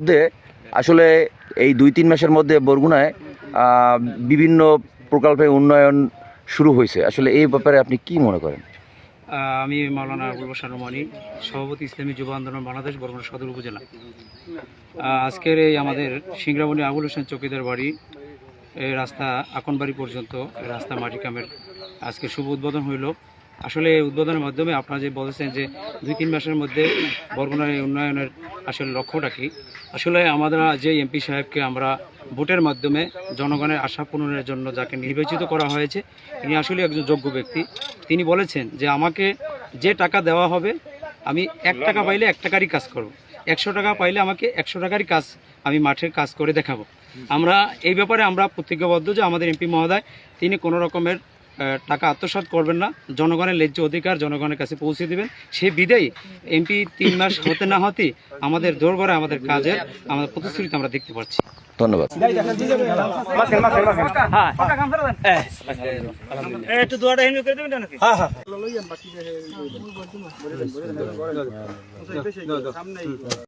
মধ্যে আসলে এই 2-3 মাসের মধ্যে বরগুনায় বিভিন্ন প্রকল্পের উন্নয়ন শুরু হয়েছে, আসলে এই ব্যাপারে আপনি কি মনে করেন? আমি মাওলানা আবুল বাশার রহমানী, সভাপতি ইসলামী যুব আন্দোলন বাংলাদেশ, বরগুনা সদর উপজেলা। আজকের এই আমাদের সিংড়াবনী আবুল হোসেন চৌকিদার বাড়ি এই রাস্তা আকনবাড়ি পর্যন্ত রাস্তা মাটি কামের আজকে শুভ উদ্বোধন হইল। আসলে এই উদ্বোধনের মাধ্যমে আপনারা যে বলেছেন যে 2-3 মাসের মধ্যে বরগুনার এই উন্নয়নের আসলে লক্ষ্যটা কি, আসলে আমাদের যে এমপি সাহেবকে আমরা ভোটের মাধ্যমে জনগণের আশা পূরণের জন্য যাকে নির্বাচিত করা হয়েছে, তিনি আসলে একজন যোগ্য ব্যক্তি। তিনি বলেছেন যে আমাকে যে টাকা দেওয়া হবে আমি 1 টাকা পাইলে 1 টাকারই কাজ করব, 100 টাকা পাইলে আমাকে 100 টাকারই কাজ আমি মাঠের কাজ করে দেখাবো। আমরা এই ব্যাপারে আমরা প্রতিজ্ঞাবদ্ধ যে আমাদের এমপি মহোদয় তিনি কোনো রকমের টাকা আত্মসাৎ করবেন না, জনগণের ন্যায্য অধিকার জনগণের কাছে পৌঁছে দেবেন। সেই বিদায়ী এমপি 3 মাস হতে না হতে আমাদের দৌড়গড়ে আমাদের কাজের আমাদের প্রতিশ্রুতি আমরা দেখতে পাচ্ছি। ধন্যবাদ। একটু দোয়াটা হিন্দু করে দেবেন নাকি? হ্যাঁ।